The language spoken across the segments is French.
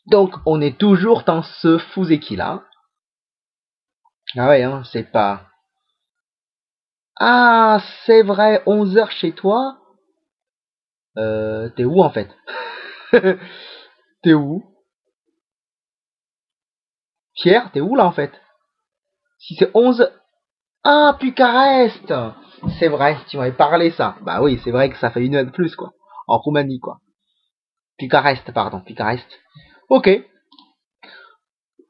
Donc, on est toujours dans ce Fuseki-là. Ah ouais, hein, c'est pas... Ah, c'est vrai, 11 heures chez toi. T'es où en fait? T'es où? Pierre, t'es où là en fait? Si c'est 11... Ah, Bucarest! C'est vrai, tu m'avais parlé ça. Bah oui, c'est vrai que ça fait une heure de plus quoi. En Roumanie quoi. Bucarest, pardon, Bucarest. Ok.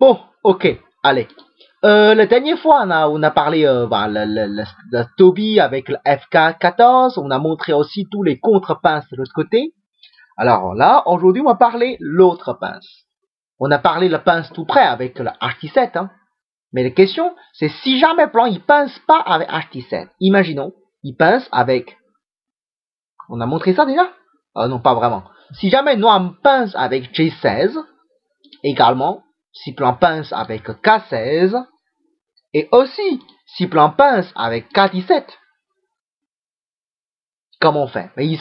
Bon, ok, allez. La dernière fois, on a parlé de Toby avec le FK14. On a montré aussi tous les contre-pinces de l'autre côté. Alors là, aujourd'hui, on va parler l'autre pince. On a parlé la pince tout près avec le HT7. Hein. Mais la question, c'est si jamais Plan, il pince pas avec HT7. Imaginons, il pince avec... On a montré ça déjà? Non, pas vraiment. Si jamais Noir pince avec J16, également, si Plan pince avec K16, et aussi, si Plan pince avec K17, comment on fait? Mais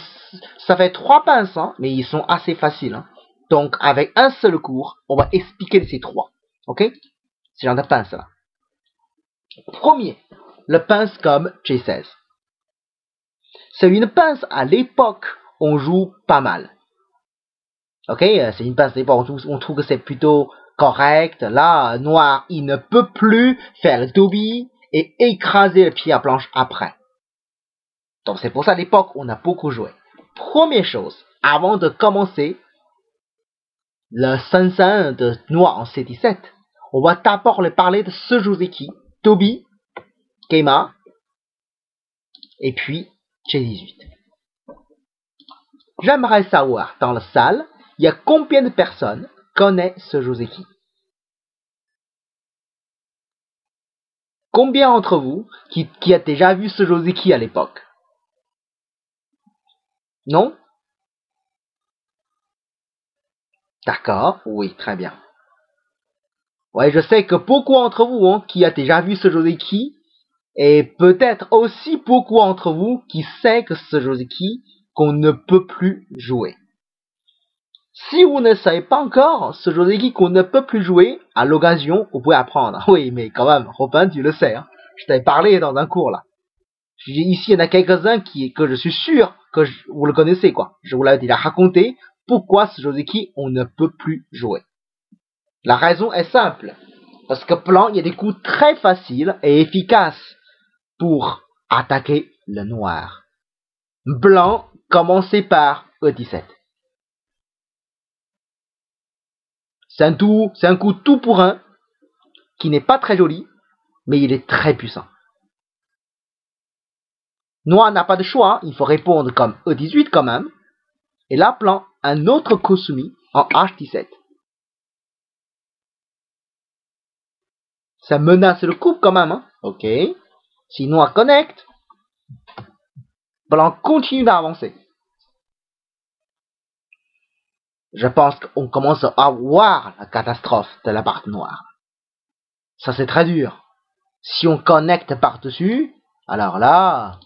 ça fait 3 pinces, hein, mais ils sont assez faciles. Hein. Donc, avec un seul cours, on va expliquer ces 3. Ok? Ce genre de pince là. Premier, le pince comme J16. C'est une pince à l'époque, on joue pas mal. Ok? C'est une pince à l'époque, on trouve que c'est plutôt correct. Là, Noir, il ne peut plus faire le Dobby et écraser le pied à planche après. Donc c'est pour ça à l'époque, on a beaucoup joué. Première chose, avant de commencer le Sansan de Noir en C17, on va d'abord parler de ce Joseki, Toby, Keima, et puis J18. J'aimerais savoir, dans la salle, il y a combien de personnes connaissent ce Joseki? Combien d'entre vous qui a déjà vu ce Joseki à l'époque? Non? D'accord, oui, très bien. Ouais, je sais que beaucoup d'entre vous hein, qui a déjà vu ce Joseki, et peut-être aussi beaucoup d'entre vous qui sait que ce Joseki qu'on ne peut plus jouer. Si vous ne savez pas encore ce Joseki qu'on ne peut plus jouer, à l'occasion, vous pouvez apprendre. Oui, mais quand même, Robin, tu le sais. Hein. Je t'avais parlé dans un cours là. Ici, il y en a quelques-uns que je suis sûr que vous le connaissez quoi. Je vous l'avais déjà raconté. Pourquoi ce Joseki on ne peut plus jouer? La raison est simple. Parce que Plan, il y a des coups très faciles et efficaces pour attaquer le noir. Blanc, commencez par E17. C'est un coup tout pour un qui n'est pas très joli, mais il est très puissant. Noir n'a pas de choix, il faut répondre comme E18 quand même. Et là, Plan, un autre Kosumi en H17. Ça menace le coup quand même, hein. Ok. Si Noir connecte, Blanc continue d'avancer. Je pense qu'on commence à voir la catastrophe de la part noire. Ça c'est très dur. Si on connecte par-dessus, alors là,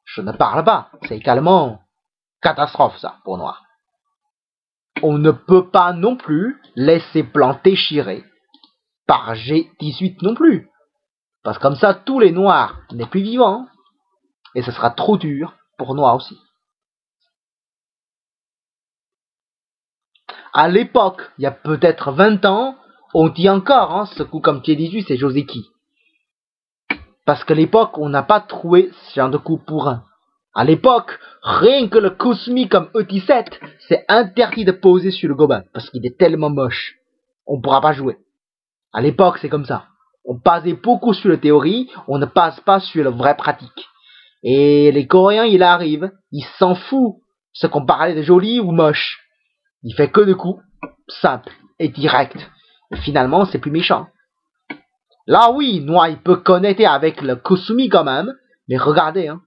je ne parle pas. C'est également catastrophe ça pour noir. On ne peut pas non plus laisser Blanc déchirer par G18 non plus. Parce que comme ça, tous les noirs n'est plus vivants. Et ce sera trop dur pour noir aussi. À l'époque, il y a peut-être 20 ans, on dit encore, hein, ce coup comme T18, c'est Joseki. Parce qu'à l'époque, on n'a pas trouvé ce genre de coup pour un. À l'époque, rien que le Cosmi comme E17, c'est interdit de poser sur le Goban, parce qu'il est tellement moche. On ne pourra pas jouer. À l'époque, c'est comme ça. On basait beaucoup sur la théorie, on ne passe pas sur la vraie pratique. Et les Coréens, il arrive, il s'en fout ce qu'on parlait de joli ou moche. Il fait que de coups simples et directs. Et finalement, c'est plus méchant. Là, oui, Noir, il peut connecter avec le Kusumi quand même. Mais regardez, hein.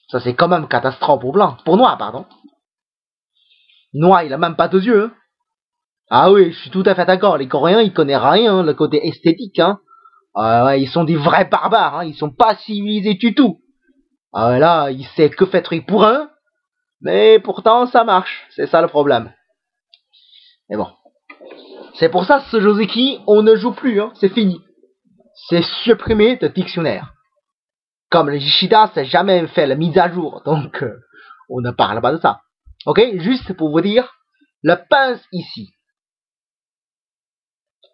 Ça, c'est quand même catastrophe pour Blanc. Pour Noir, pardon. Noir, il a même pas de yeux. Hein. Ah oui, je suis tout à fait d'accord. Les Coréens, ils connaissent rien, hein, le côté esthétique. Hein. Ouais, ils sont des vrais barbares. Hein. Ils sont pas civilisés du tout. Là, il sait que faire truc pour un. Mais pourtant, ça marche. C'est ça le problème. Mais bon. C'est pour ça, ce Joseki, on ne joue plus, hein, c'est fini. C'est supprimé de dictionnaire. Comme le Ishida, ça n'a jamais fait la mise à jour, donc on ne parle pas de ça. Ok, juste pour vous dire, le pince ici.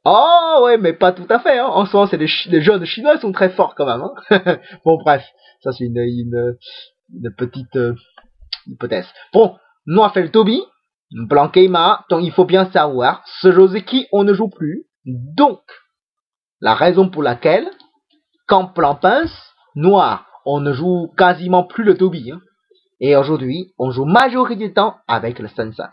Oh ouais, mais pas tout à fait. Hein. En ce moment, c'est les jeunes chinois sont très forts quand même. Hein. Bon bref, ça c'est une petite hypothèse. Bon, Noir fait le Toby, Blanc Keima, donc il faut bien savoir, ce Joseki, on ne joue plus. Donc, la raison pour laquelle, quand Blanc pince, Noir, on ne joue quasiment plus le Toby. Hein. Et aujourd'hui, on joue majorité du temps avec le Sensen.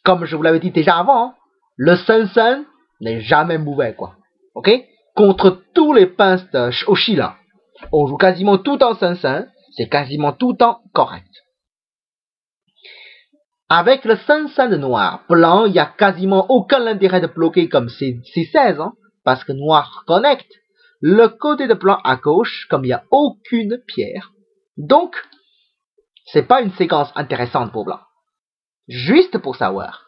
Comme je vous l'avais dit déjà avant, hein, le Sensen n'est jamais mauvais, quoi. Ok? Contre tous les pinces au Shila, on joue quasiment tout en Sensen, c'est quasiment tout le temps correct. Avec le Sensen de Noir, Blanc, il n'y a quasiment aucun intérêt de bloquer comme C16, hein, parce que Noir connecte le côté de Blanc à gauche, comme il n'y a aucune pierre. Donc, c'est pas une séquence intéressante pour Blanc. Juste pour savoir.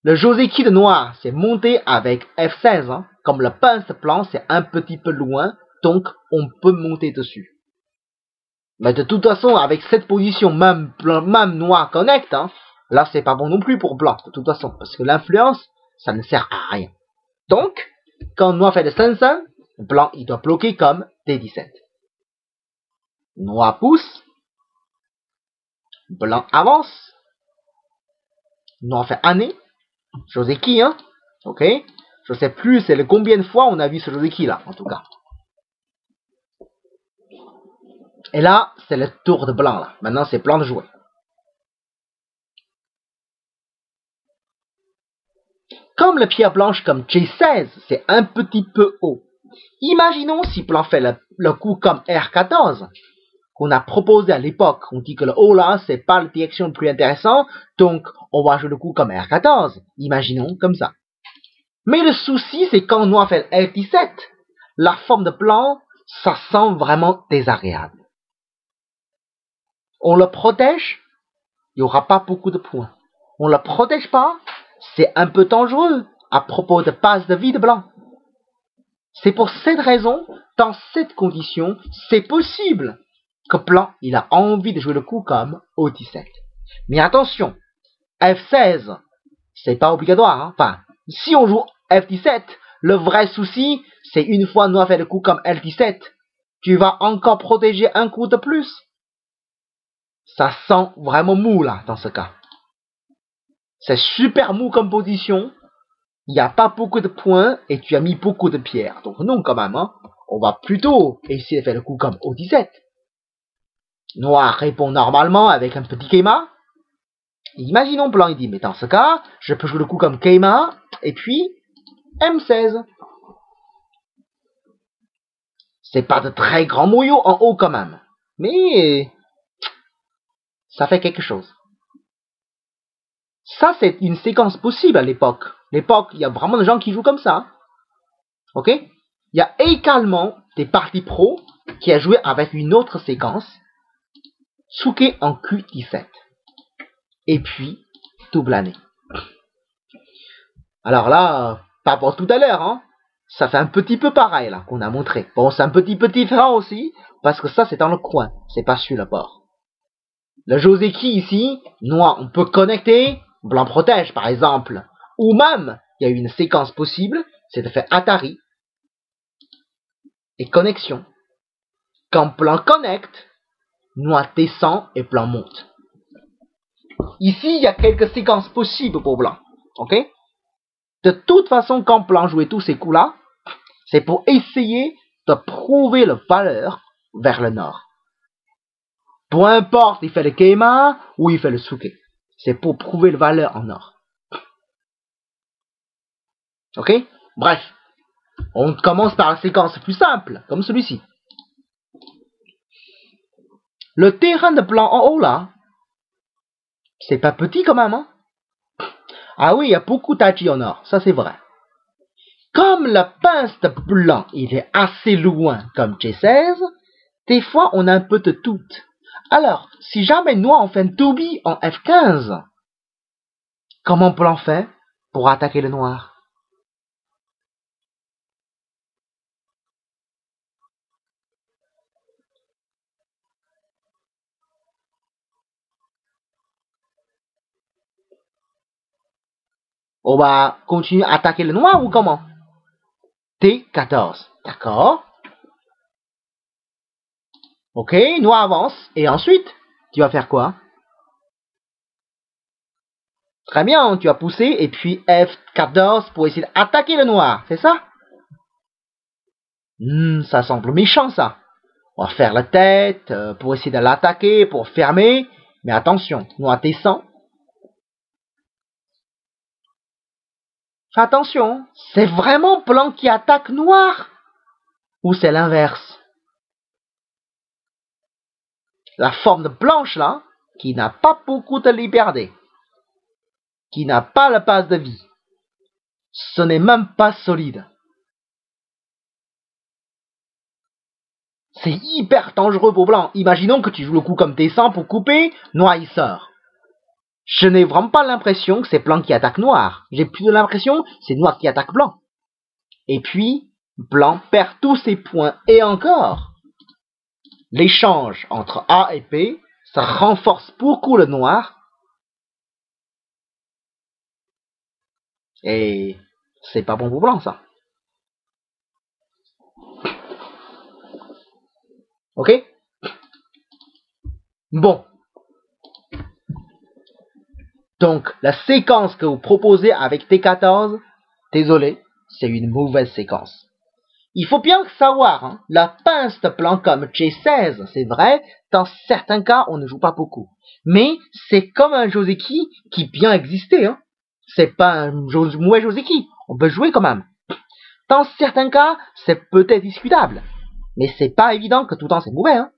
Le Joseki de Noir, c'est monté avec F16, hein. Comme le pince Blanc, c'est un petit peu loin, donc on peut monter dessus. Mais de toute façon, avec cette position, même Noir connecte, hein, là c'est pas bon non plus pour Blanc, de toute façon, parce que l'influence, ça ne sert à rien. Donc, quand Noir fait le Sensen, Blanc il doit bloquer comme D17. Noir pousse, Blanc avance, Noir fait année, Joseki, hein, ok. Je sais plus c'est le combien de fois on a vu ce Joseki là, en tout cas. Et là, c'est le tour de Blanc là. Maintenant, c'est Blanc de jouer. Comme la pierre blanche comme J16, c'est un petit peu haut. Imaginons si Blanc fait le coup comme R14, qu'on a proposé à l'époque. On dit que le haut là, c'est pas la direction le plus intéressant, donc on va jouer le coup comme R14. Imaginons comme ça. Mais le souci, c'est quand Noir fait L17, la forme de Blanc, ça sent vraiment désagréable. On le protège, il n'y aura pas beaucoup de points. On ne le protège pas, c'est un peu dangereux à propos de passe de vie de Blanc. C'est pour cette raison, dans cette condition, c'est possible que Blanc il a envie de jouer le coup comme O17. Mais attention, F16, c'est pas obligatoire. Hein. Enfin, si on joue F17, le vrai souci, c'est une fois Noir fait le coup comme L17, tu vas encore protéger un coup de plus. Ça sent vraiment mou là, dans ce cas. C'est super mou comme position. Il n'y a pas beaucoup de points et tu as mis beaucoup de pierres. Donc non, quand même, hein, on va plutôt essayer de faire le coup comme O17. Noir répond normalement avec un petit Keima. Imaginons Blanc, il dit, mais dans ce cas, je peux jouer le coup comme Keima et puis M16. C'est pas de très grands moyaux en haut quand même. Mais ça fait quelque chose. Ça, c'est une séquence possible à l'époque. L'époque, il y a vraiment des gens qui jouent comme ça. Ok? Il y a également des parties pro qui a joué avec une autre séquence. Tsuke en Q17. Et puis, double année. Alors là, pas pour tout à l'heure, hein. Ça fait un petit peu pareil, là, qu'on a montré. Bon, c'est un petit peu différent aussi, parce que ça, c'est dans le coin. C'est pas sur le bord. Le Joseki ici, Noir, on peut connecter, Blanc protège, par exemple. Ou même, il y a une séquence possible, c'est de faire Atari et connexion. Quand Blanc connecte, Noir descend et Blanc monte. Ici, il y a quelques séquences possibles pour Blanc. Ok? De toute façon, quand Blanc jouait tous ces coups-là, c'est pour essayer de prouver la valeur vers le nord. Peu importe, il fait le Keima ou il fait le Tsuke. C'est pour prouver la valeur en nord. Ok? Bref. On commence par la séquence plus simple, comme celui-ci. Le terrain de Blanc en haut, là, c'est pas petit quand même, hein? Ah oui, il y a beaucoup d'Aji en nord, ça c'est vrai. Comme la pince de Blanc, il est assez loin comme J16, des fois on a un peu de doute. Alors, si jamais Noir en fait un Toby en F15, comment Blanc fait? pour attaquer le noir. On va continuer à attaquer le noir ou comment? T14. D'accord. Ok, noir avance. Et ensuite, tu vas faire quoi? Très bien, tu vas pousser et puis F14 pour essayer d'attaquer le noir, c'est ça? Ça semble méchant ça. On va faire la tête pour essayer de l'attaquer, pour fermer. Mais attention, noir descend. Attention, c'est vraiment blanc qui attaque noir? Ou c'est l'inverse? La forme de blanche là, qui n'a pas beaucoup de liberté, qui n'a pas la base de vie, ce n'est même pas solide. C'est hyper dangereux pour blanc. Imaginons que tu joues le coup comme descend pour couper, noir il sort. Je n'ai vraiment pas l'impression que c'est blanc qui attaque noir. J'ai plutôt l'impression que c'est noir qui attaque blanc. Et puis, blanc perd tous ses points. Et encore, l'échange entre A et P, ça renforce beaucoup le noir. Et c'est pas bon pour blanc ça. Ok? Bon. Donc, la séquence que vous proposez avec T14, désolé, c'est une mauvaise séquence. Il faut bien savoir, hein, la pince de blanc comme G16, c'est vrai, dans certains cas, on ne joue pas beaucoup. Mais c'est comme un Joseki qui bien existait. Hein. C'est pas un mauvais Joseki, on peut jouer quand même. Dans certains cas, c'est peut-être discutable. Mais c'est pas évident que tout le temps c'est mauvais. Hein.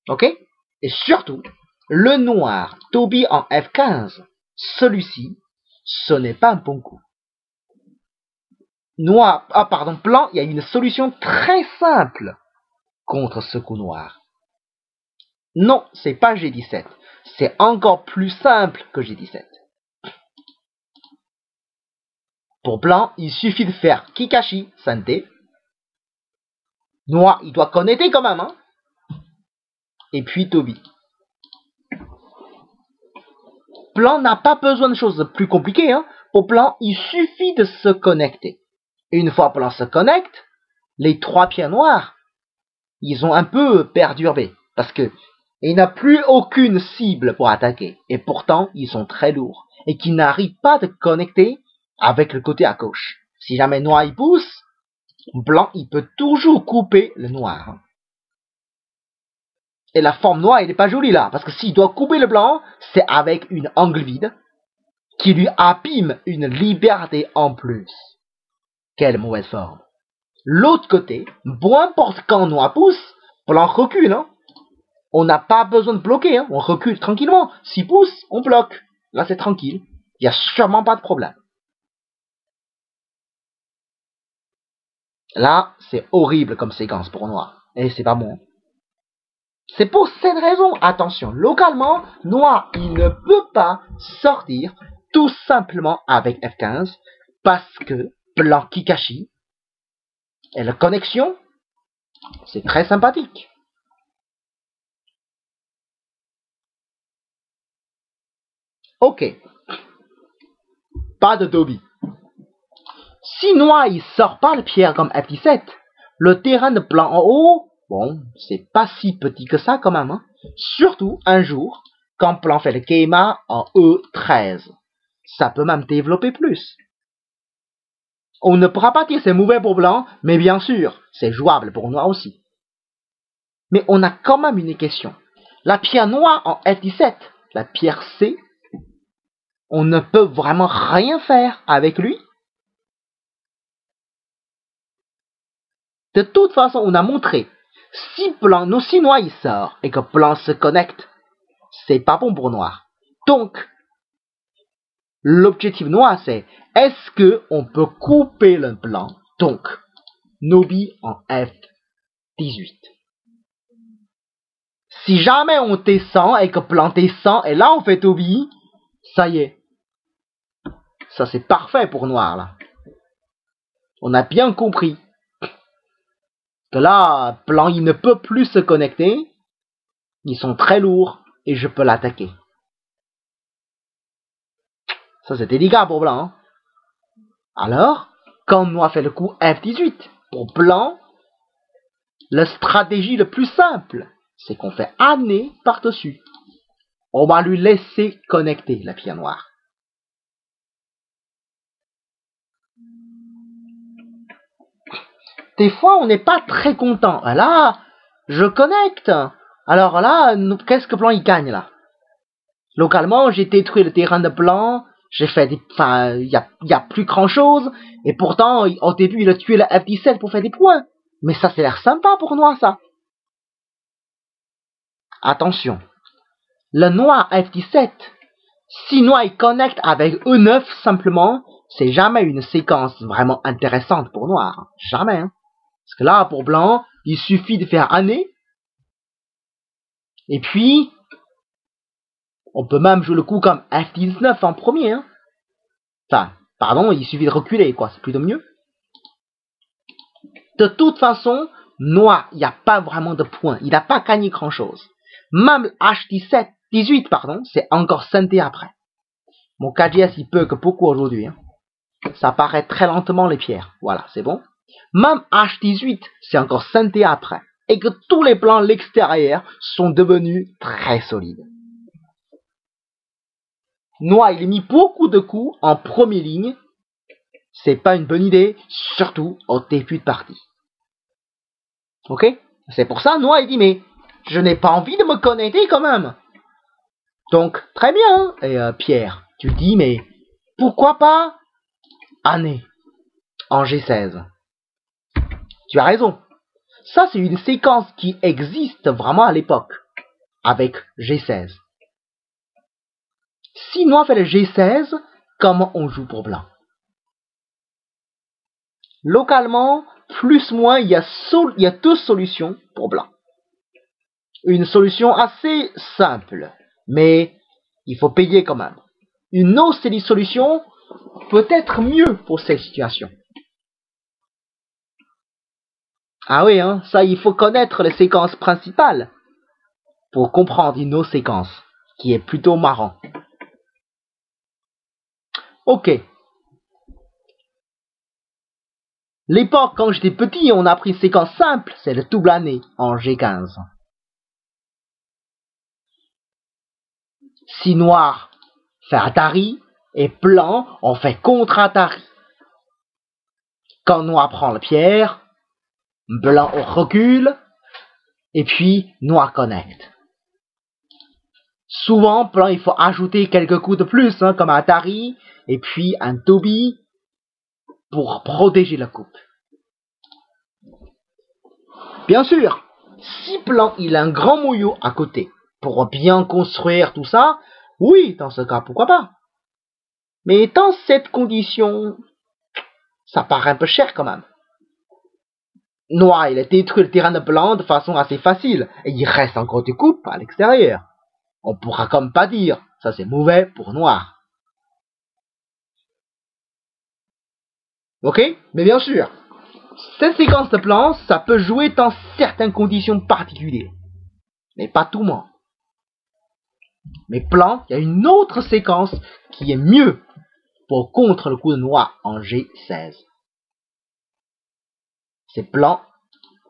Ok? Et surtout, le noir, Toby en F15, celui-ci, ce n'est pas un bon coup. Noir, blanc, il y a une solution très simple contre ce coup noir. Non, c'est pas G17. C'est encore plus simple que G17. Pour blanc, il suffit de faire Kikashi, Sante. Noir, il doit connecter quand même, hein. Et puis Toby. Blanc n'a pas besoin de choses plus compliquées, hein. Pour blanc, il suffit de se connecter. Et une fois blanc se connecte, les trois pierres noires, ils ont un peu perturbé. Parce que il n'a plus aucune cible pour attaquer. Et pourtant, ils sont très lourds. Et qui n'arrivent pas de connecter avec le côté à gauche. Si jamais noir il pousse, blanc il peut toujours couper le noir. Et la forme noire, il n'est pas jolie là. Parce que s'il doit couper le blanc, c'est avec une angle vide qui lui abîme une liberté en plus. Quelle mauvaise forme. L'autre côté, peu importe quand noir pousse, blanc recule. Hein. On n'a pas besoin de bloquer, hein. On recule tranquillement. S'il pousse, on bloque. Là, c'est tranquille. Il n'y a sûrement pas de problème. Là, c'est horrible comme séquence pour noir. Et c'est pas bon. C'est pour cette raison, attention, localement, noir, il ne peut pas sortir tout simplement avec F15 parce que blanc Kikashi et la connexion, c'est très sympathique. Ok. Pas de Toby. Si noir il sort pas le pierre comme F17, le terrain de blanc en haut, bon, c'est pas si petit que ça quand même. Hein. Surtout un jour, quand blanc fait le Keima en E13. Ça peut même développer plus. On ne pourra pas dire c'est mauvais pour blanc, mais bien sûr, c'est jouable pour noir aussi. Mais on a quand même une question. La pierre noire en F17, la pierre C, on ne peut vraiment rien faire avec lui. De toute façon, on a montré, si noir il sort et que blanc se connecte, c'est pas bon pour noir. Donc, l'objectif noir c'est, est-ce que on peut couper le blanc? Donc, Nobi en F18. Si jamais on descend et que blanc descend et là on fait Toby, ça y est. Ça, c'est parfait pour noir, là. On a bien compris que là, blanc, il ne peut plus se connecter. Ils sont très lourds et je peux l'attaquer. Ça, c'est délicat pour blanc. Hein. Alors, quand noir fait le coup F18, pour blanc, la stratégie la plus simple, c'est qu'on fait amener par-dessus. On va lui laisser connecter la pierre noire. Des fois, on n'est pas très content. Là, je connecte. Alors là, qu'est-ce que blanc il gagne là? Localement, j'ai détruit le terrain de blanc. J'ai fait des... Enfin, il y a plus grand chose. Et pourtant, au début, il a tué la F17 pour faire des points. Mais ça, c'est l'air sympa pour noir, ça. Attention. Le noir F17, si noir il connecte avec E9 simplement, c'est jamais une séquence vraiment intéressante pour noir. Jamais. Hein. Parce que là, pour blanc, il suffit de faire année. Et puis, on peut même jouer le coup comme F19 en premier. Hein. Enfin, pardon, il suffit de reculer, quoi. C'est plutôt mieux. De toute façon, noir, il n'y a pas vraiment de points. Il n'a pas gagné grand-chose. Même H17, 18, pardon, c'est encore scindé après. Mon KGS, il peut que beaucoup aujourd'hui. Hein. Ça apparaît très lentement les pierres. Voilà, c'est bon. Même H18, c'est encore scindé après. Et que tous les plans l'extérieur sont devenus très solides. Noir, il a mis beaucoup de coups en première ligne. C'est pas une bonne idée, surtout au début de partie. Ok? C'est pour ça, Noir, il dit, mais je n'ai pas envie de me connecter quand même. Donc, très bien. Et Pierre, tu dis, mais pourquoi pas année en G16? Tu as raison. Ça, c'est une séquence qui existe vraiment à l'époque, avec G16. Si noir fait le G16, comment on joue pour blanc? Localement, plus ou moins, il y a deux solutions pour blanc. Une solution assez simple, mais il faut payer quand même. Une autre solution peut être mieux pour cette situation. Ah oui, hein, ça, il faut connaître les séquences principales pour comprendre une autre séquence, qui est plutôt marrant. Ok. L'époque, quand j'étais petit, on a pris une séquence simple, c'est le double année en G15. Si noir fait Atari et blanc, on fait contre Atari. Quand noir prend la pierre, blanc on recule, et puis noir connecte. Souvent, blanc il faut ajouter quelques coups de plus, hein, comme Atari, et puis un Toby pour protéger la coupe. Bien sûr, si blanc il a un grand moyau à côté pour bien construire tout ça, oui, dans ce cas, pourquoi pas. Mais dans cette condition, ça paraît un peu cher quand même. Noir, il a détruit le terrain de blanc de façon assez facile, et il reste encore des coupes à l'extérieur. On pourra comme pas dire, ça c'est mauvais pour noir. Ok? Mais bien sûr, cette séquence de blanc, ça peut jouer dans certaines conditions particulières. Mais pas tout le monde. Mais blanc, il y a une autre séquence qui est mieux pour contre le coup de noir en G16. C'est blanc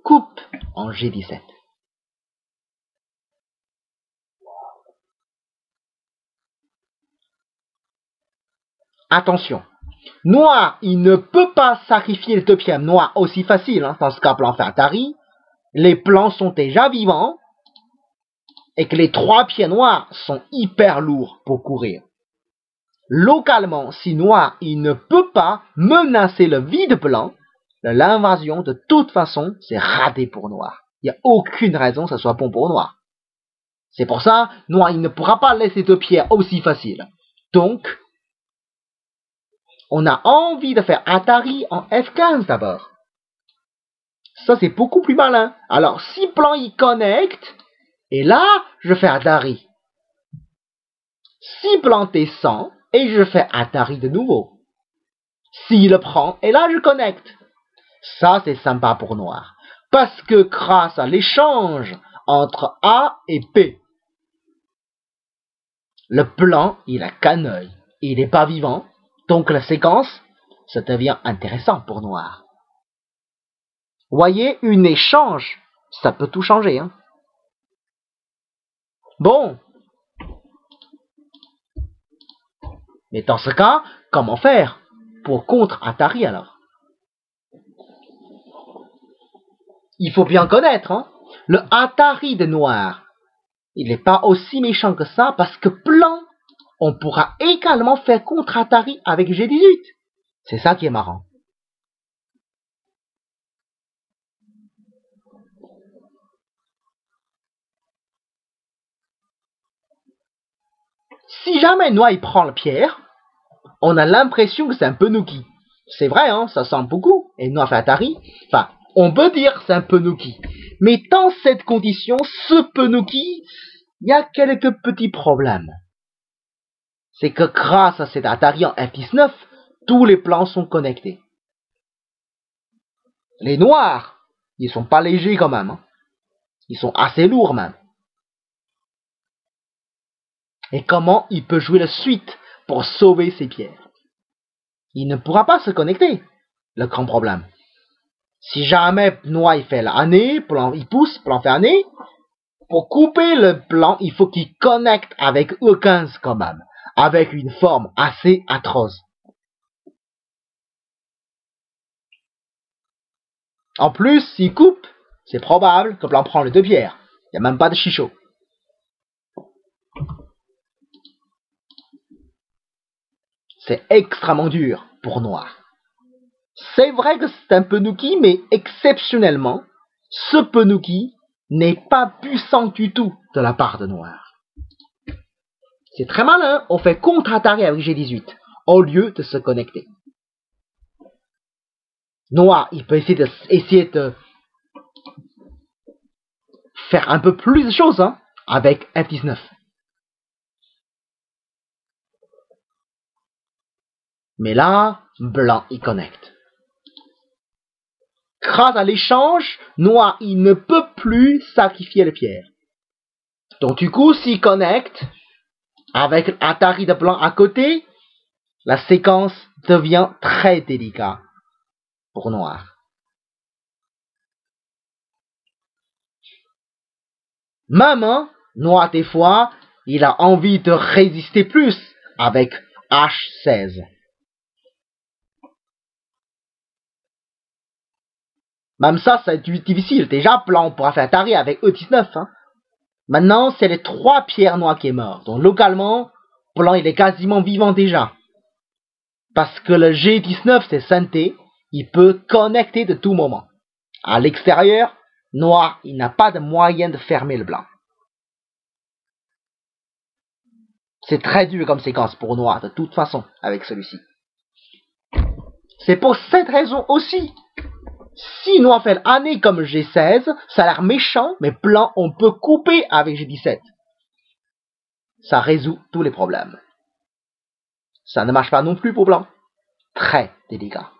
coupe en G17. Attention, noir, il ne peut pas sacrifier les deux pieds noirs aussi facile, hein, dans ce cas blanc fait Atari. Les plans sont déjà vivants et que les trois pieds noirs sont hyper lourds pour courir. Localement, si noir, il ne peut pas menacer le vide blanc, l'invasion, de toute façon, c'est raté pour noir. Il n'y a aucune raison que ça soit bon pour noir. C'est pour ça, noir, il ne pourra pas laisser deux pierres aussi faciles. Donc, on a envie de faire Atari en F15 d'abord. Ça, c'est beaucoup plus malin. Alors, si blanc, il connecte, et là, je fais Atari. Si blanc descend, et je fais Atari de nouveau. S'il le prend, et là je connecte. Ça c'est sympa pour noir. Parce que grâce à l'échange entre A et P, le plan, il a qu'un œil. Il n'est pas vivant. Donc la séquence, ça devient intéressant pour noir. Voyez, un échange, ça peut tout changer. Hein. Bon. Mais dans ce cas, comment faire pour contre-Atari alors? Il faut bien connaître, hein. Le Atari de noir, il n'est pas aussi méchant que ça parce que plan, on pourra également faire contre-Atari avec G18. C'est ça qui est marrant. Si jamais noir il prend la pierre, on a l'impression que c'est un peu Nuki. C'est vrai, hein, ça sent beaucoup. Et noir fait Atari, enfin, on peut dire que c'est un peu Nuki. Mais dans cette condition, ce Penuki, il y a quelques petits problèmes. C'est que grâce à cet Atari en F19, tous les plans sont connectés. Les noirs, ils sont pas légers quand même. Hein. Ils sont assez lourds même. Et comment il peut jouer la suite pour sauver ses pierres? Il ne pourra pas se connecter. Le grand problème. Si jamais noir il fait l'année, plan il pousse, plan fait année, pour couper le plan, il faut qu'il connecte avec E15 quand même, avec une forme assez atroce. En plus, s'il coupe, c'est probable que plan prend les deux pierres. Il n'y a même pas de chichot. C'est extrêmement dur pour noir. C'est vrai que c'est un Penuki, mais exceptionnellement, ce Penuki n'est pas puissant du tout de la part de noir. C'est très malin, on fait contre-Atari avec G18, au lieu de se connecter. Noir, il peut essayer de faire un peu plus de choses hein, avec F19. Mais là, blanc, il connecte. Grâce à l'échange, noir, il ne peut plus sacrifier les pierres. Donc du coup, s'il connecte, avec Atari de blanc à côté, la séquence devient très délicate pour noir. Même, hein, noir des fois, il a envie de résister plus avec H16. Même ça, c'est difficile. Déjà, blanc, on pourra faire Atari avec E19. Hein. Maintenant, c'est les 3 pierres noires qui est mort. Donc, localement, blanc, il est quasiment vivant déjà. Parce que le G19, c'est synthé. Il peut connecter de tout moment. À l'extérieur, noir, il n'a pas de moyen de fermer le blanc. C'est très dur comme séquence pour noir, de toute façon, avec celui-ci. C'est pour cette raison aussi. Si noir fait année comme G16, ça a l'air méchant, mais blanc, on peut couper avec G17. Ça résout tous les problèmes. Ça ne marche pas non plus pour blanc. Très délicat.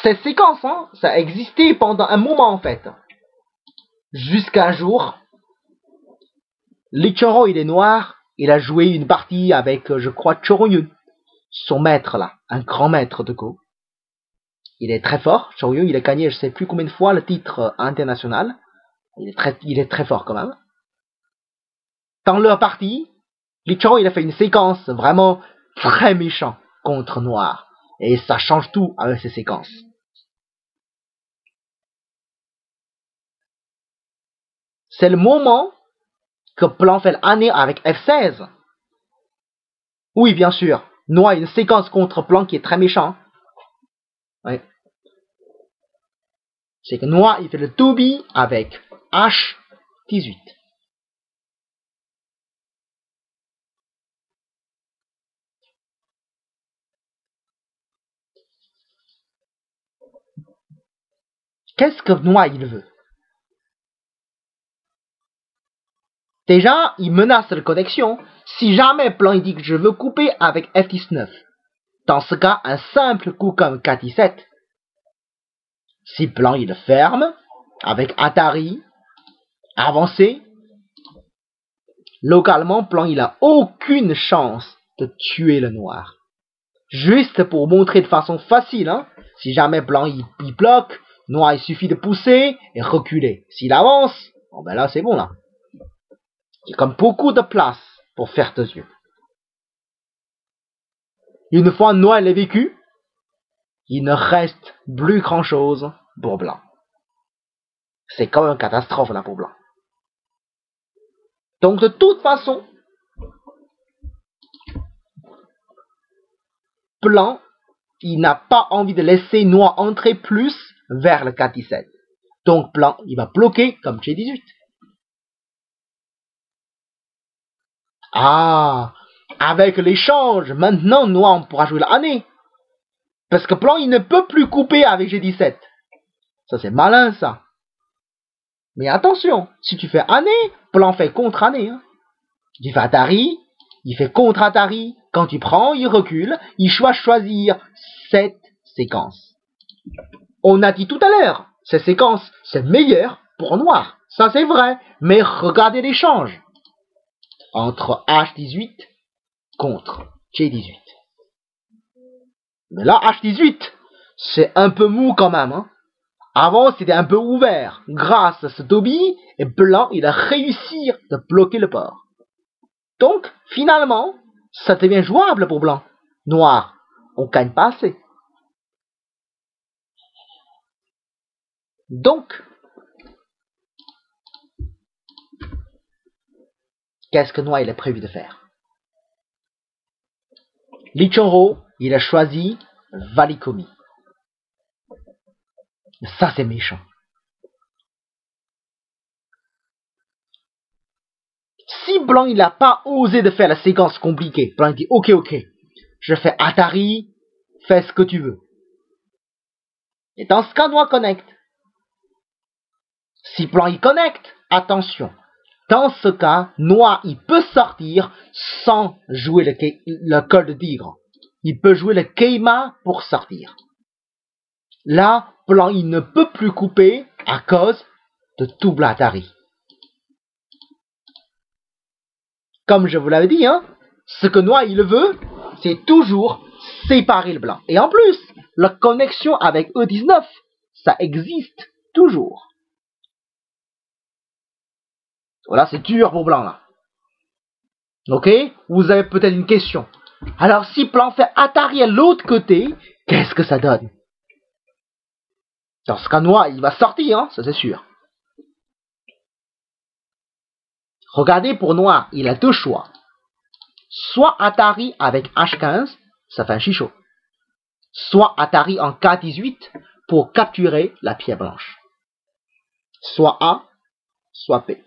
Cette séquence, hein, ça a existé pendant un moment en fait. Jusqu'à un jour, Lichoro, il est noir, il a joué une partie avec, je crois, Choroyun, son maître là, un grand maître de Go. Il est très fort, Choroyun, il a gagné je sais plus combien de fois le titre international. Il est très fort quand même. Dans leur partie, Lichoro, il a fait une séquence vraiment très méchant contre noir. Et ça change tout avec ces séquences. C'est le moment que blanc fait l'année avec F16. Oui, bien sûr. Noir a une séquence contre blanc qui est très méchant. Ouais. C'est que noir, il fait le Toby avec H18. Qu'est-ce que noir il veut? Déjà, il menace la connexion. Si jamais plan il dit que je veux couper avec F19, dans ce cas, un simple coup comme K17. Si plan il ferme, avec Atari, avancé, localement, plan il a aucune chance de tuer le noir. Juste pour montrer de façon facile, hein, si jamais blanc il bloque, noir il suffit de pousser et reculer. S'il avance, bon ben là c'est bon là. Il y a comme beaucoup de place pour faire tes yeux. Une fois noir il est vécu, il ne reste plus grand chose pour blanc. C'est quand même une catastrophe là pour blanc. Donc de toute façon, blanc, il n'a pas envie de laisser noir entrer plus vers le K17. Donc blanc, il va bloquer comme G18. Ah, avec l'échange, maintenant noir on pourra jouer la année. Parce que blanc, il ne peut plus couper avec G17. Ça c'est malin ça. Mais attention, si tu fais année, blanc fait contre-année. Hein. Tu fais Atari, il fait contre-Atari. Quand tu prends, il recule, il doit choisir cette séquence. On a dit tout à l'heure, cette séquence, c'est meilleur pour noir. Ça c'est vrai, mais regardez l'échange entre H18 contre G18. Mais là, H18, c'est un peu mou quand même. Hein. Avant, c'était un peu ouvert. Grâce à ce Toby, et blanc, il a réussi de bloquer le port. Donc, finalement, ça devient jouable pour blanc. Noir, on gagne pas assez. Donc, qu'est-ce que noir il a prévu de faire? Li Chonro, il a choisi Valikomi. Ça, c'est méchant. Si blanc, il n'a pas osé de faire la séquence compliquée, blanc dit ok, je fais Atari, fais ce que tu veux. Et dans ce cas, noir connecte. Si blanc il connecte, attention. Dans ce cas, noir il peut sortir sans jouer le col de tigre. Il peut jouer le Keima pour sortir. Là, blanc il ne peut plus couper à cause de double Atari. Comme je vous l'avais dit, hein, ce que noir il veut, c'est toujours séparer le blanc. Et en plus, la connexion avec E19, ça existe toujours. Voilà, c'est dur pour blanc là. Ok? Vous avez peut-être une question. Alors si blanc fait Atari à l'autre côté, qu'est-ce que ça donne? Dans ce cas, noir, il va sortir, hein, ça c'est sûr. Regardez pour noir, il a deux choix. Soit Atari avec H15, ça fait un chichot. Soit Atari en K18 pour capturer la pierre blanche. Soit A, soit P.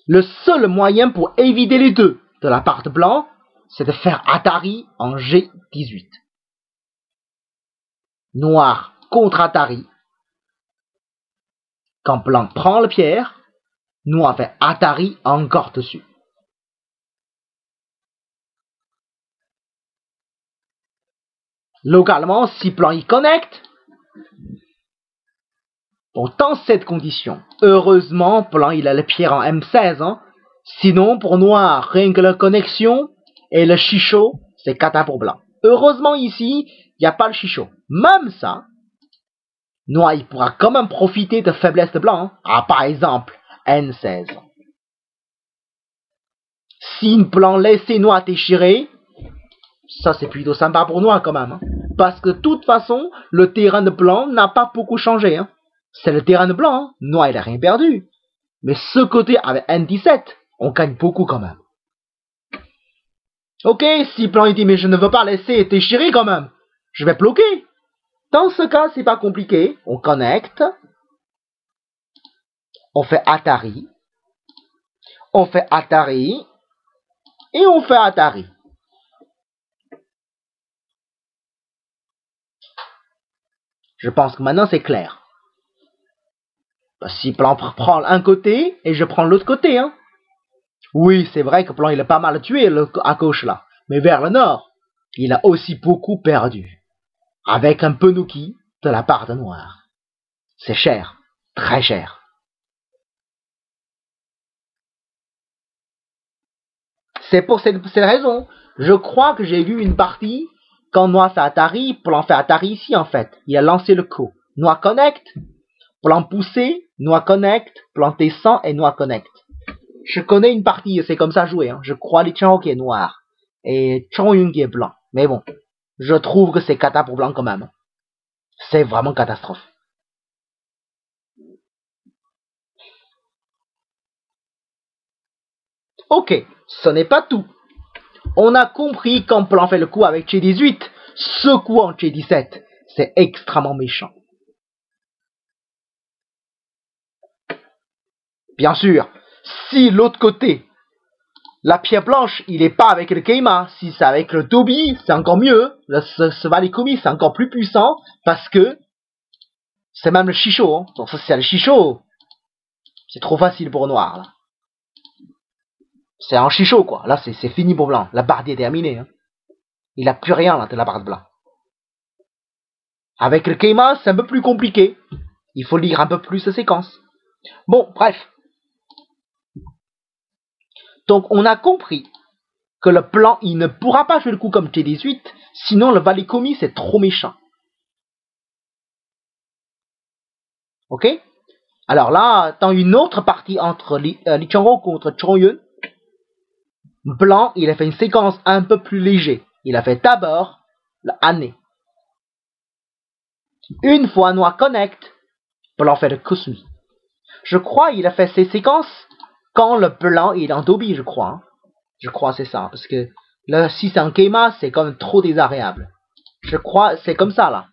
Le seul moyen pour éviter les deux de la part de blanc, c'est de faire Atari en G18. Noir contre Atari. Quand blanc prend la pierre, noir fait Atari encore dessus. Localement, si blanc y connecte, bon, dans cette condition, heureusement, blanc il a la pierre en M16, hein. Sinon, pour noir, rien que la connexion et le chichot, c'est cata pour blanc. Heureusement ici, il n'y a pas le chichot. Même ça, noir il pourra quand même profiter de faiblesse de blanc. Hein. Ah, par exemple, N16. Si blanc laisse noir déchirer, ça c'est plutôt sympa pour noir quand même. Hein. Parce que de toute façon, le terrain de blanc n'a pas beaucoup changé. Hein. C'est le terrain de blanc. Hein. Noir il a rien perdu. Mais ce côté avec N17, on gagne beaucoup quand même. Ok, si blanc il dit mais je ne veux pas laisser déchirer quand même, je vais bloquer. Dans ce cas, c'est pas compliqué. On connecte. On fait Atari. On fait Atari. Et on fait Atari. Je pense que maintenant c'est clair. Bah, si blanc prend un côté et je prends l'autre côté, hein. Oui, c'est vrai que blanc il a pas mal tué à gauche là, mais vers le nord, il a aussi beaucoup perdu. Avec un Penuki de la part de noir. C'est cher, très cher. C'est pour cette raison, je crois que j'ai vu une partie quand noir fait Atari, blanc fait Atari ici en fait. Il a lancé le coup. Noir connect, blanc poussé, noir connect, blanc descend et noir connect. Je connais une partie, c'est comme ça joué. Hein. Je crois Li Qianghou qui est noir et Chongyun qui est blanc. Mais bon, je trouve que c'est cata pour blanc quand même. C'est vraiment catastrophe. Ok, ce n'est pas tout. On a compris quand blanc fait le coup avec Che18, ce coup en Che17, c'est extrêmement méchant. Bien sûr, si l'autre côté, la pierre blanche, il est pas avec le Keima, si c'est avec le Tobi, c'est encore mieux. Ce Valikomi, c'est encore plus puissant, parce que c'est même le Shisho. Hein. Donc ça, c'est le Shisho. C'est trop facile pour noir, là. C'est un Shisho, quoi. Là, c'est fini pour blanc. La barre est terminée. Hein. Il n'a plus rien, là, de la barre de blanc. Avec le Keima, c'est un peu plus compliqué. Il faut lire un peu plus de séquences. Bon, bref. Donc, on a compris que le blanc, il ne pourra pas jouer le coup comme T18, sinon le Valikomi, c'est trop méchant. Ok? Alors là, dans une autre partie entre Li Qianghou contre Chongyun, blanc, il a fait une séquence un peu plus léger. Il a fait d'abord le Hane. Une fois noir connect, blanc fait le Kusumi. Je crois il a fait ces séquences quand le blanc il est en Tobi, je crois. Hein. Je crois c'est ça, parce que là, si c'est un Keima, c'est quand même trop désagréable. Je crois c'est comme ça là.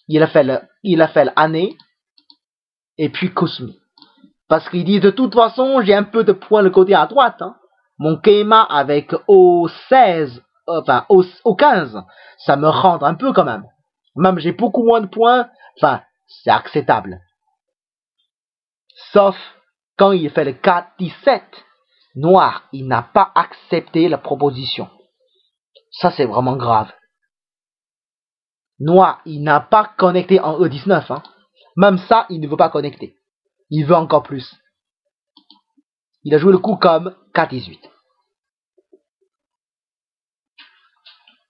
Il a fait le Hane et puis Kusumi. Parce qu'il dit de toute façon, j'ai un peu de points le côté à droite. Hein. Mon Keima avec O16, enfin O15, ça me rend un peu quand même. Même j'ai beaucoup moins de points, enfin, c'est acceptable. Sauf quand il fait le 4-17, noir, il n'a pas accepté la proposition. Ça, c'est vraiment grave. Noir, il n'a pas connecté en E19. Hein. Même ça, il ne veut pas connecter. Il veut encore plus. Il a joué le coup comme 4-18.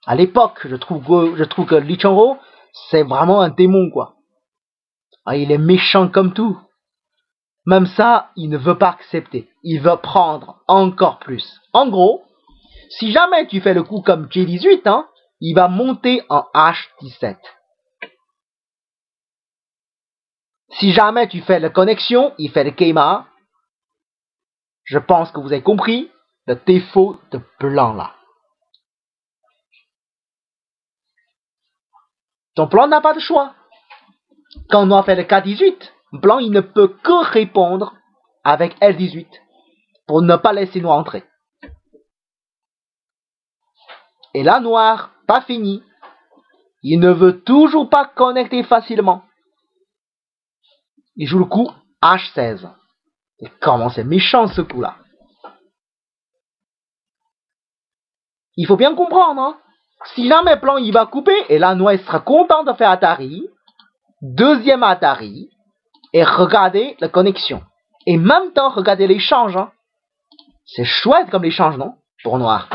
À l'époque, je trouve que Li Qianghou, c'est vraiment un démon, quoi. Ah, il est méchant comme tout. Même ça, il ne veut pas accepter. Il veut prendre encore plus. En gros, si jamais tu fais le coup comme J18, hein, il va monter en H17. Si jamais tu fais la connexion, il fait le Keima. Je pense que vous avez compris le défaut de blanc là. Ton blanc n'a pas de choix. Quand on a fait le K18, blanc il ne peut que répondre avec L18 pour ne pas laisser noir entrer. Et là, noir, pas fini. Il ne veut toujours pas connecter facilement. Il joue le coup H16. Et comment c'est méchant ce coup-là. Il faut bien comprendre, hein. Si jamais blanc il va couper, et là noir il sera content de faire Atari, deuxième Atari, et regardez la connexion. Et en même temps, regardez l'échange. Hein. C'est chouette comme l'échange, non? Pour noir.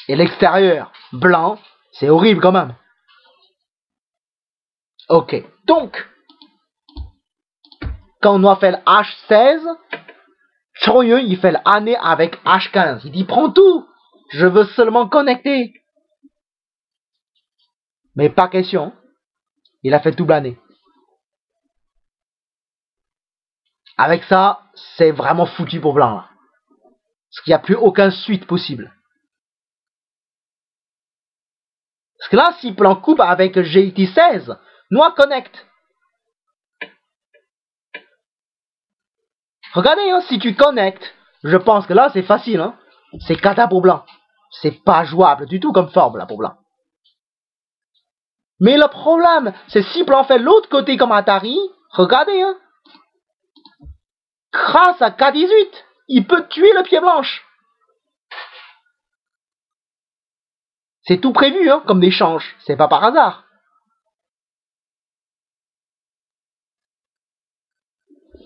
Et l'extérieur, blanc, c'est horrible quand même. Ok, donc, quand noir fait le H16, Chongyun il fait le Hane avec H15. Il dit prends tout, je veux seulement connecter. Mais pas question, il a fait double Hane. Avec ça, c'est vraiment foutu pour blanc là. Parce qu'il n'y a plus aucune suite possible. Parce que là, si blanc coupe avec GT16, noir connecte. Regardez, hein, si tu connectes, je pense que là c'est facile. Hein. C'est cata pour blanc. C'est pas jouable du tout comme forme là pour blanc. Mais le problème, c'est si blanc fait l'autre côté comme Atari, regardez, hein. Grâce à K18, il peut tuer le pied blanche. C'est tout prévu, hein, comme échange. C'est pas par hasard.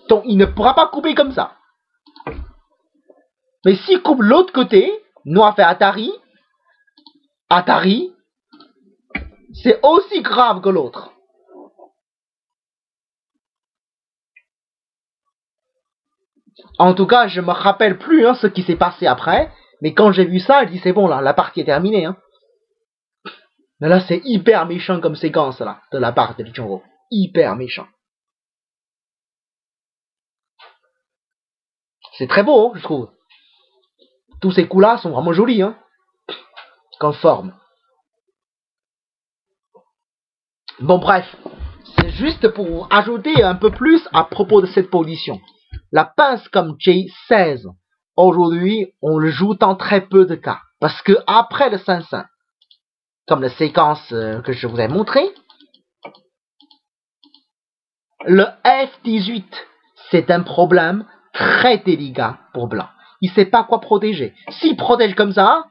Donc, il ne pourra pas couper comme ça. Mais s'il coupe l'autre côté, noir fait Atari, c'est aussi grave que l'autre. En tout cas, je me rappelle plus, hein, ce qui s'est passé après. Mais quand j'ai vu ça, je dis c'est bon là, la partie est terminée, hein. Mais là, c'est hyper méchant comme séquence, là, de la part de Lee Chong-ho. Hyper méchant. C'est très beau, hein, je trouve. Tous ces coups-là sont vraiment jolis, hein. Comme forme. Bon, bref. C'est juste pour ajouter un peu plus à propos de cette position. La pince comme J16, aujourd'hui, on le joue dans très peu de cas. Parce que après le 5-5, comme la séquence que je vous ai montrée, le F18, c'est un problème très délicat pour blanc. Il sait pas quoi protéger. S'il protège comme ça,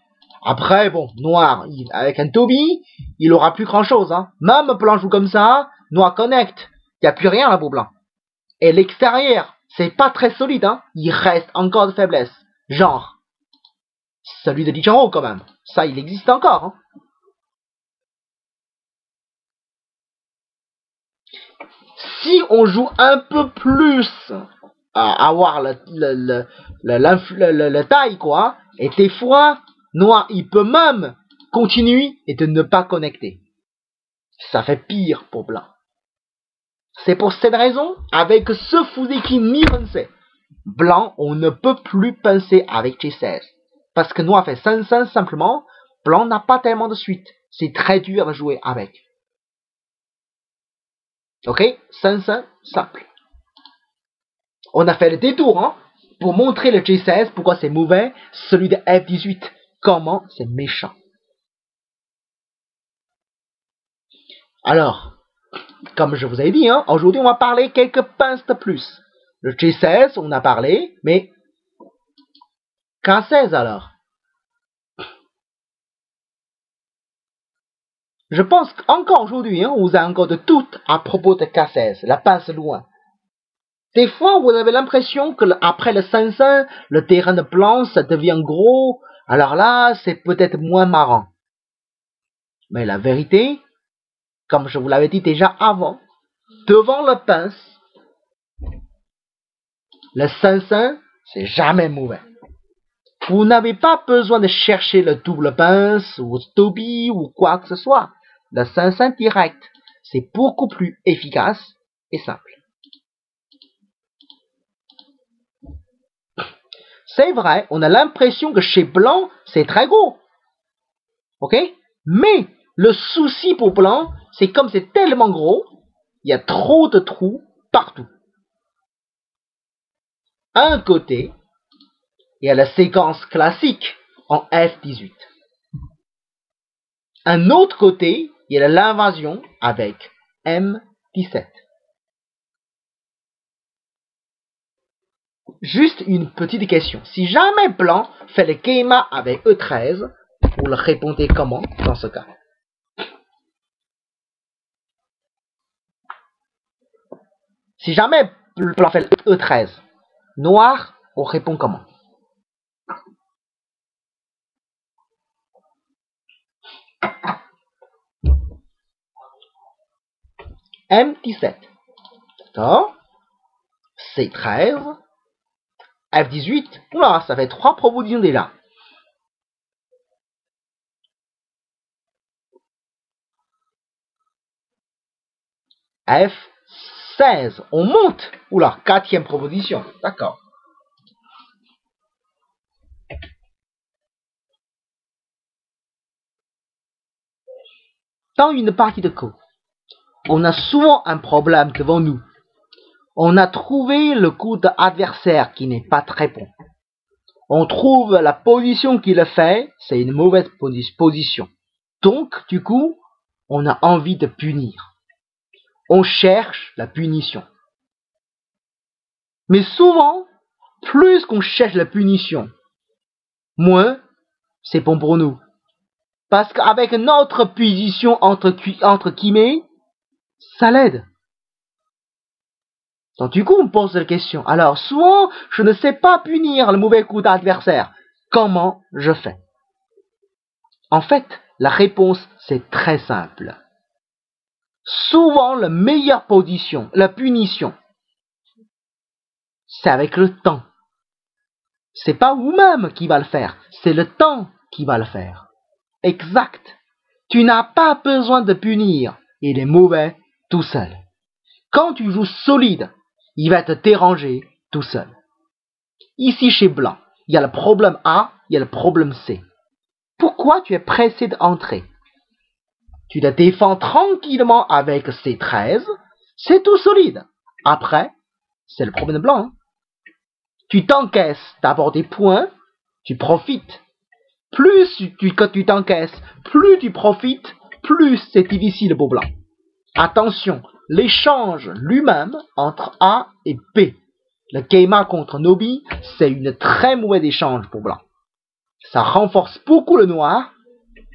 après, bon, noir, avec un Toby, il aura plus grand chose, hein. Même blanc joue comme ça, noir connecte. Il n'y a plus rien là pour blanc. Et l'extérieur, c'est pas très solide, hein. Il reste encore de faiblesse. Genre, celui de Lee Chong-ho quand même. Ça, il existe encore, hein. Si on joue un peu plus à avoir le taille, quoi, et des fois, noir, il peut même continuer et de ne pas connecter. Ça fait pire pour blanc. C'est pour cette raison, avec ce Fuzeki Nihonsei, blanc, on ne peut plus pincer avec J16. Parce que noir fait 5-5 simplement, blanc n'a pas tellement de suite. C'est très dur à jouer avec. Ok, 5-5, simple. On a fait le détour, hein, pour montrer le J16, pourquoi c'est mauvais, celui de F18, comment c'est méchant. Alors, comme je vous ai dit, hein, aujourd'hui on va parler quelques pinces de plus. Le J16, on a parlé, mais K16 alors. Je pense qu'encore aujourd'hui, hein, on vous a encore de tout à propos de K16, la pince loin. Des fois, vous avez l'impression que après le 5-5, le terrain de blanc, ça devient gros. Alors là, c'est peut-être moins marrant. Mais la vérité, comme je vous l'avais dit déjà avant, devant le pince, le 5-5, c'est jamais mauvais. Vous n'avez pas besoin de chercher le double pince, ou Toby, ou quoi que ce soit. Le 5-5 direct, c'est beaucoup plus efficace et simple. C'est vrai, on a l'impression que chez blanc, c'est très gros. Ok? Mais le souci pour blanc, c'est comme c'est tellement gros, il y a trop de trous partout. Un côté, il y a la séquence classique en F18. Un autre côté, il y a l'invasion avec M17. Juste une petite question. Si jamais blanc fait le Geima avec E13, vous le répondez comment dans ce cas? Si jamais blanc fait le E13, noir, on répond comment? M17. D'accord? C13. F18. Oula, ça fait 3 propositions déjà. F16. On monte. Oula, 4e proposition. D'accord. Dans une partie de Go, on a souvent un problème devant nous. On a trouvé le coup de adversaire qui n'est pas très bon. On trouve la position qu'il fait, c'est une mauvaise position. Donc, du coup, on a envie de punir. On cherche la punition. Mais souvent, plus qu'on cherche la punition, moins c'est bon pour nous. Parce qu'avec notre position entre guillemets, ça l'aide. Donc du coup, on pose la question. Alors, souvent, je ne sais pas punir le mauvais coup d'adversaire. Comment je fais? En fait, la réponse, c'est très simple. Souvent, la meilleure position, la punition, c'est avec le temps. C'est pas vous-même qui va le faire, c'est le temps qui va le faire. Exact. Tu n'as pas besoin de punir. Il est mauvais tout seul. Quand tu joues solide, il va te déranger tout seul. Ici chez Blanc, il y a le problème A, il y a le problème C. Pourquoi tu es pressé d'entrer? Tu te défends tranquillement avec C13, c'est tout solide. Après, c'est le problème de Blanc. Hein. Tu t'encaisses d'abord des points, tu profites. Plus quand tu t'encaisses, plus tu profites, plus c'est difficile pour Blanc. Attention, l'échange lui-même entre A et B, le Keima contre Nobi, c'est une très mauvaise échange pour Blanc. Ça renforce beaucoup le noir.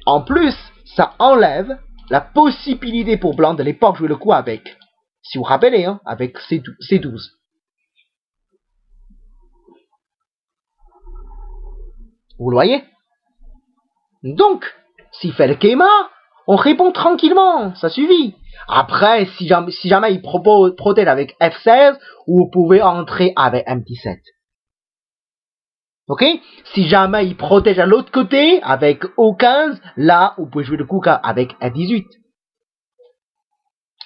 En plus, ça enlève la possibilité pour Blanc de l'époque jouer le coup avec. Si vous vous rappelez, hein, avec C12. Vous le voyez? Donc, s'il fait le Keima, on répond tranquillement, ça suffit. Après, si jamais il protège avec F16, vous pouvez entrer avec M17. Ok? Si jamais il protège à l'autre côté avec O15, là, vous pouvez jouer le coup avec F18.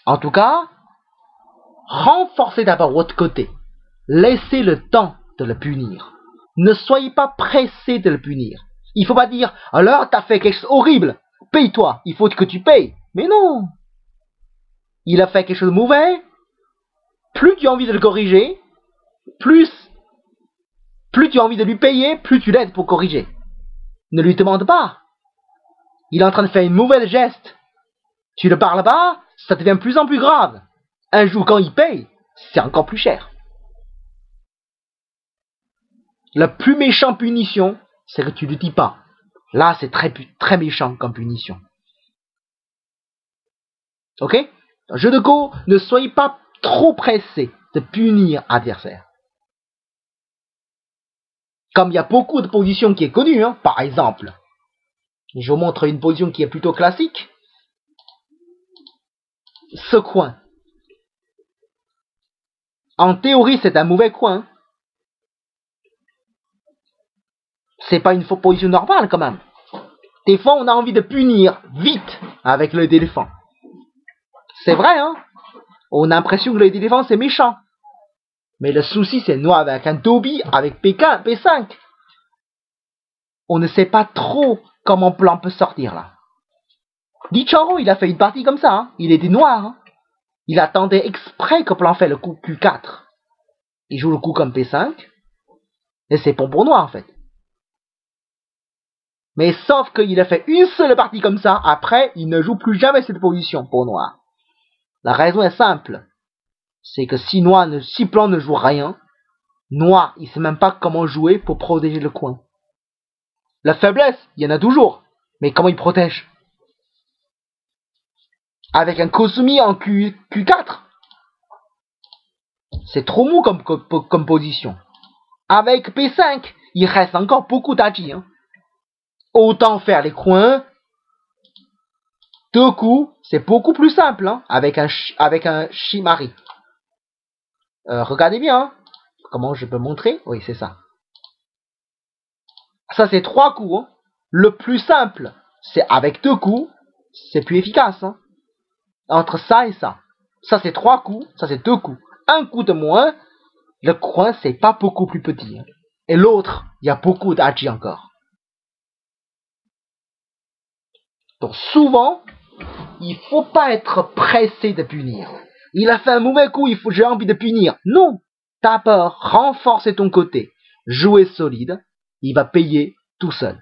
En tout cas, renforcez d'abord votre côté. Laissez le temps de le punir. Ne soyez pas pressé de le punir. Il faut pas dire, alors t'as fait quelque chose horrible, paye-toi, il faut que tu payes. Mais non. Il a fait quelque chose de mauvais, plus tu as envie de le corriger, plus tu as envie de lui payer, plus tu l'aides pour corriger. Ne lui demande pas. Il est en train de faire une mauvaise geste. Tu ne parles pas, ça devient de plus en plus grave. Un jour, quand il paye, c'est encore plus cher. La plus méchante punition, c'est que tu ne le dis pas. Là, c'est très méchant comme punition. Ok? Dans le jeu de Go, ne soyez pas trop pressé de punir l'adversaire. Comme il y a beaucoup de positions qui est connues, hein, par exemple, je vous montre une position qui est plutôt classique. Ce coin. En théorie, c'est un mauvais coin. C'est pas une position normale quand même. Des fois, on a envie de punir vite avec le éléphant. C'est vrai, hein? On a l'impression que le éléphant, c'est méchant. Mais le souci, c'est noir avec un Toby, avec P5. On ne sait pas trop comment Blanc peut sortir là. Dichoro, il a fait une partie comme ça. Hein. Il était noir. Hein. Il attendait exprès que Blanc fait le coup Q4. Il joue le coup comme P5. Et c'est bon pour noir en fait. Mais sauf qu'il a fait une seule partie comme ça. Après, il ne joue plus jamais cette position pour noir. La raison est simple. C'est que si Blanc ne joue rien, noir, il sait même pas comment jouer pour protéger le coin. La faiblesse, il y en a toujours. Mais comment il protège? Avec un Kosumi en Q4. C'est trop mou comme position. Avec P5, il reste encore beaucoup d'agi. Hein. Autant faire les coins. 2 coups, c'est beaucoup plus simple. Hein, avec un Shimari. Regardez bien. Hein. Comment je peux montrer? Oui, c'est ça. Ça, c'est 3 coups. Hein. Le plus simple, c'est avec 2 coups. C'est plus efficace. Hein. Entre ça et ça. Ça, c'est 3 coups. Ça, c'est 2 coups. Un coup de moins. Le coin, c'est pas beaucoup plus petit. Hein. Et l'autre, il y a beaucoup d'agi encore. Donc, souvent, il faut pas être pressé de punir. Il a fait un mauvais coup, j'ai envie de punir. Non. D'abord, renforcer ton côté. Jouer solide. Il va payer tout seul.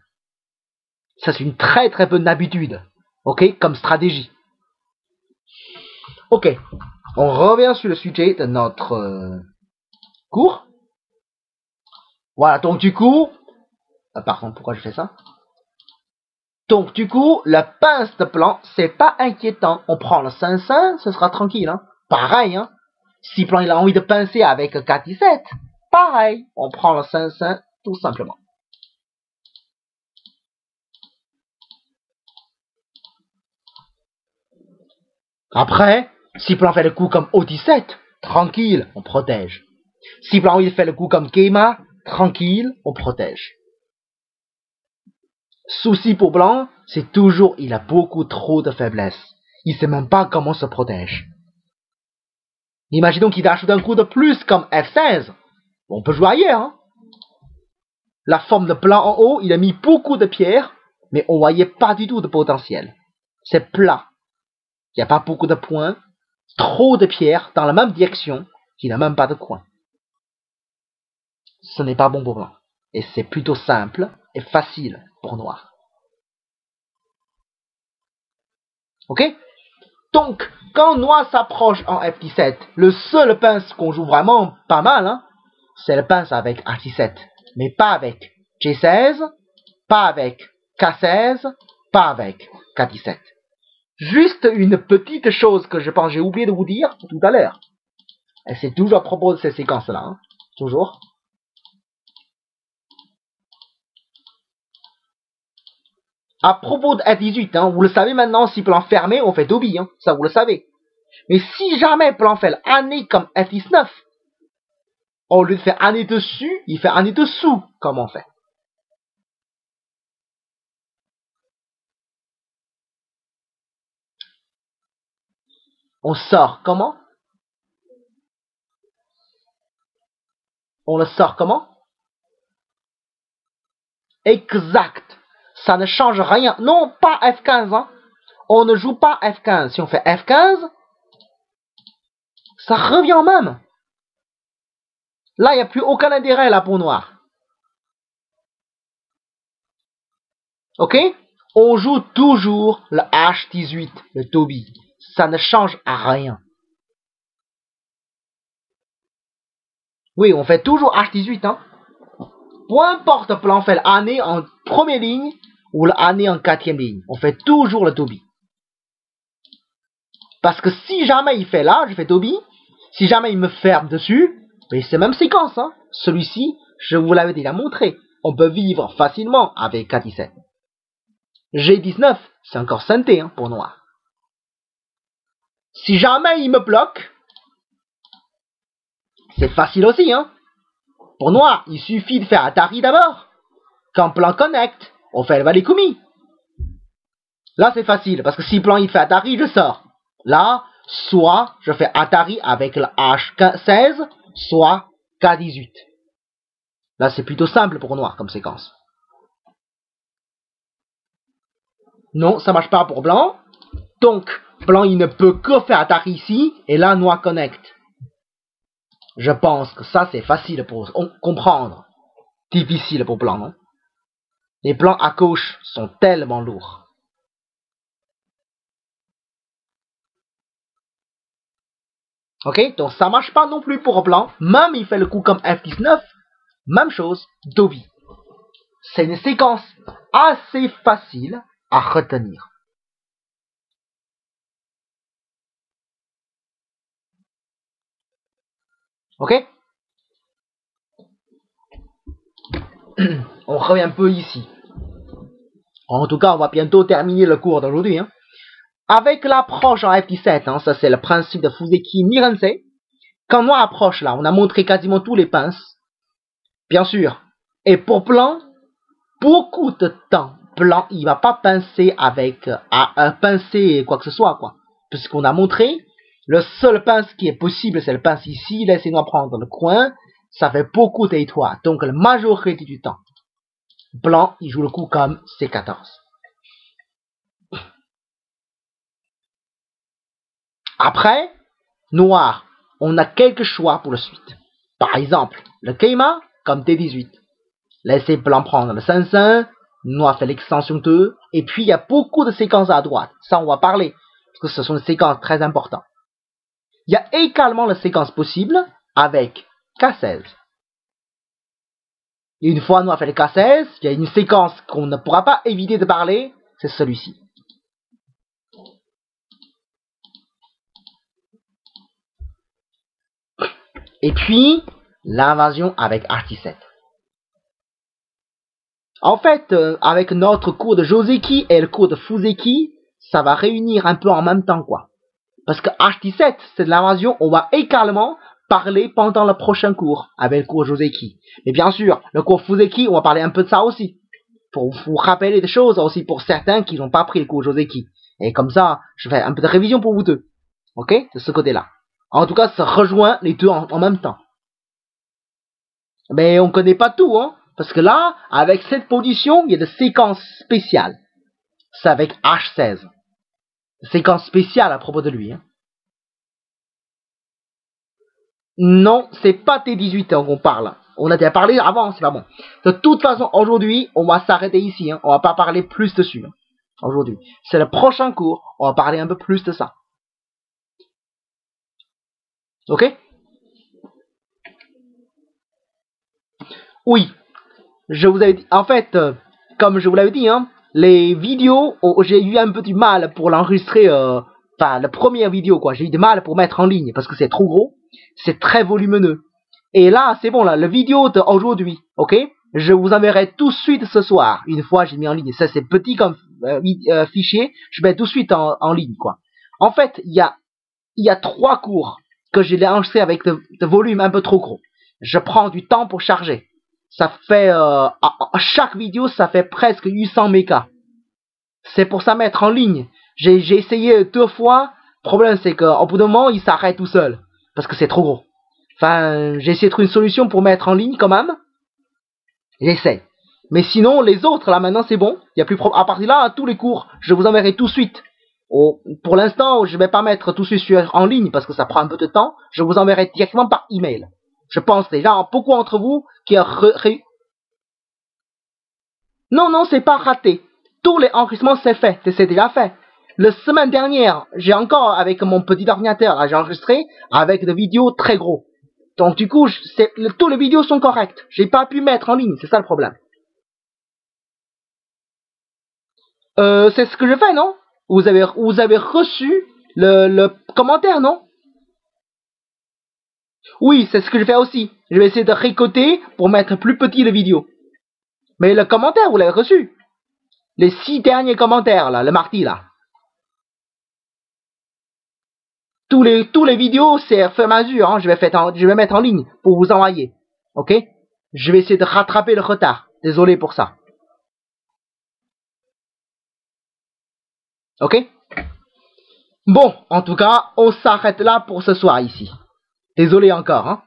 Ça, c'est une très très bonne habitude. Ok? Comme stratégie. Ok, on revient sur le sujet de notre cours. Voilà, donc du coup... pardon, pourquoi je fais ça? Donc du coup, la pince de plan, c'est pas inquiétant. On prend le 5-5, ce sera tranquille. Hein. Pareil, hein. Si plan il a envie de pincer avec 4-17, pareil, on prend le 5-5 tout simplement. Après, si plan fait le coup comme O17, tranquille, on protège. Si plan il fait le coup comme Keima, tranquille, on protège. Souci pour blanc, c'est toujours il a beaucoup trop de faiblesse. Il sait même pas comment se protège. Imaginons qu'il ajoute un coup de plus comme F16. On peut jouer ailleurs. Hein. La forme de plan en haut, il a mis beaucoup de pierres, mais on voyait pas du tout de potentiel. C'est plat. Il n'y a pas beaucoup de points. Trop de pierres dans la même direction, qui n'a même pas de coin. Ce n'est pas bon pour blanc. Et c'est plutôt simple et facile pour noir. Ok? Donc, quand noir s'approche en F17, le seul pince qu'on joue vraiment pas mal, hein, c'est le pince avec H17. Mais pas avec G16, pas avec K16, pas avec K17. Juste une petite chose que je pense j'ai oublié de vous dire tout à l'heure. Et c'est toujours à propos de ces séquences-là. Hein, toujours. À propos de F18, hein, vous le savez maintenant, si plan fermé, on fait Dobby, hein, ça vous le savez. Mais si jamais plan fait l'année comme F19, au lieu de faire année dessus, il fait année dessous, comme on fait. On sort comment? On le sort comment? Exact. Ça ne change rien. Non, pas F15. Hein. On ne joue pas F15. Si on fait F15, ça revient au même. Là, il n'y a plus aucun intérêt là pour noir. Ok? On joue toujours le H18, le Dobby. Ça ne change à rien. Oui, on fait toujours H18. Hein. Peu importe le plan fait l'année en première ligne ou l'année en quatrième ligne. On fait toujours le Dobby. Parce que si jamais il fait là, je fais Dobby. Si jamais il me ferme dessus, mais c'est même séquence. Hein. Celui-ci, je vous l'avais déjà montré. On peut vivre facilement avec K17. G19, c'est encore synthé hein, pour noir. Si jamais il me bloque, c'est facile aussi. Hein. Pour noir, il suffit de faire Atari d'abord. Quand plan connect, on fait le Valikumi. Là, c'est facile, parce que si plan il fait Atari, je sors. Là, soit je fais Atari avec le H16, soit K18. Là, c'est plutôt simple pour noir comme séquence. Non, ça marche pas pour blanc. Donc, blanc, il ne peut que faire Atari ici, et là, noir connect. Je pense que ça, c'est facile pour comprendre. Difficile pour blanc, non? Les blancs à gauche sont tellement lourds. Ok, donc ça marche pas non plus pour blanc. Même il fait le coup comme F19, même chose, Dobby. C'est une séquence assez facile à retenir. Ok? On revient un peu ici. En tout cas, on va bientôt terminer le cours d'aujourd'hui. Hein. Avec l'approche en F17, hein, ça c'est le principe de Fuseki Mirensei. Quand on approche là, on a montré quasiment tous les pinces. Bien sûr. Et pour blanc, beaucoup de temps, blanc, il va pas pincer avec pincer quoi que ce soit, quoi. Puisqu'on a montré, le seul pince qui est possible, c'est le pince ici. Laissez-moi prendre le coin. Ça fait beaucoup de territoire. Donc, la majorité du temps, blanc, il joue le coup comme C14. Après, noir, on a quelques choix pour la suite. Par exemple, le Keima comme D18. Laissez blanc prendre le 5-5, noir fait l'extension 2, et puis il y a beaucoup de séquences à droite. Ça, on va parler, parce que ce sont des séquences très importantes. Il y a également la séquence possible avec K16. Et une fois nous avons fait le K16, il y a une séquence qu'on ne pourra pas éviter de parler, c'est celui-ci. Et puis, l'invasion avec H17. En fait, avec notre cours de Joseki et le cours de Fuseki, ça va réunir un peu en même temps, quoi. Parce que H17, c'est de l'invasion, on va également parler pendant le prochain cours, avec le cours Joseki. Mais bien sûr, le cours Fuseki, on va parler un peu de ça aussi. Pour vous rappeler des choses aussi pour certains qui n'ont pas pris le cours Joseki. Et comme ça, je fais un peu de révision pour vous deux. Ok? De ce côté-là. En tout cas, ça rejoint les deux en même temps. Mais on connaît pas tout, hein. Parce que là, avec cette position, il y a des séquences spéciales. C'est avec H16. Séquence spéciale à propos de lui, hein. Non, c'est pas T18 qu'on parle. On a déjà parlé avant, c'est pas bon. De toute façon, aujourd'hui, on va s'arrêter ici, hein. On va pas parler plus dessus, hein, aujourd'hui. C'est le prochain cours, on va parler un peu plus de ça. Ok? Oui, je vous avais dit, en fait, comme je vous l'avais dit, hein, les vidéos, j'ai eu un peu du mal pour l'enregistrer, enfin, la première vidéo, quoi. J'ai eu du mal pour mettre en ligne parce que c'est trop gros, c'est très volumineux. Et là, c'est bon, là, la vidéo d'aujourd'hui, ok? Je vous enverrai tout de suite ce soir, une fois j'ai mis en ligne. Ça, c'est petit comme fichier, je mets tout de suite en ligne, quoi. En fait, il y a 3 cours que j'ai enregistrés avec de volume un peu trop gros. Je prends du temps pour charger. Ça fait, chaque vidéo, ça fait presque 800 mégas. C'est pour ça mettre en ligne. J'ai essayé 2 fois. Le problème, c'est qu'au bout d'un moment, il s'arrête tout seul. Parce que c'est trop gros. Enfin, j'ai essayé de trouver une solution pour mettre en ligne quand même. J'essaie. Mais sinon, les autres, là, maintenant, c'est bon. Il y a plus à partir de là, tous les cours, je vous enverrai tout de suite. Pour l'instant, je vais pas mettre tout de suite en ligne parce que ça prend un peu de temps. Je vous enverrai directement par email. Je pense déjà beaucoup entre vous qui a Non, non, c'est pas raté. Tous les enregistrements, c'est fait. C'est déjà fait. La semaine dernière, j'ai encore, avec mon petit ordinateur, là, j'ai enregistré avec des vidéos très gros. Donc, du coup, tous les vidéos sont correctes. J'ai pas pu mettre en ligne. C'est ça le problème. C'est ce que je fais, non? Vous avez reçu le commentaire, non? Oui, c'est ce que je fais aussi. Je vais essayer de récoter pour mettre plus petit les vidéos. Mais le commentaire, vous l'avez reçu. Les 6 derniers commentaires, là, le mardi, là. Tous les vidéos, c'est fait mesure, hein, je vais mettre en ligne pour vous envoyer. Ok? Je vais essayer de rattraper le retard. Désolé pour ça. Ok? Bon, en tout cas, on s'arrête là pour ce soir ici. Désolé encore, hein.